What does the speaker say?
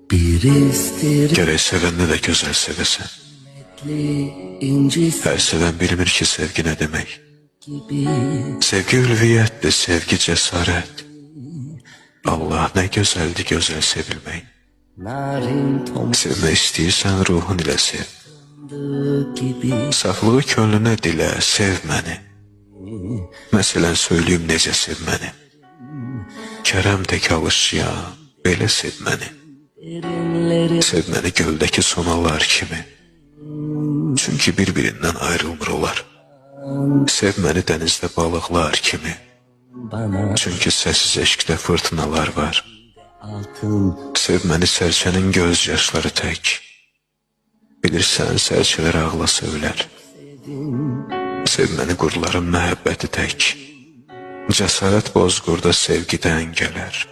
Gərək sevəndə də gözəl sevəsən. Hər sevən bilmir ki, sevgi nə demək. Sevgi ülviyyətdir, sevgi cəsarət. Allah, nə gözəldir gözəl sevilmək. Sevmək istəyirsən, ruhun ilə sev. Saflığı könlünə dilə, sev məni. Məsələn, söyləyim necə sev məni. Kərəm tək alışıyam, belə sev məni. Sev məni göldəki sonalar kimi. Çünki bir-birindən ayrılmır olar. Sev məni dənizdə balıqlar kimi. Çünki səssiz eşqdə fırtınalar var. Sev məni sərçənin göz yaşları tək. Bilirsən, sərçələr ağlasa ölər. Sev məni qurların məhəbbəti tək. Cəsarət bozqurda sevgidən gələr.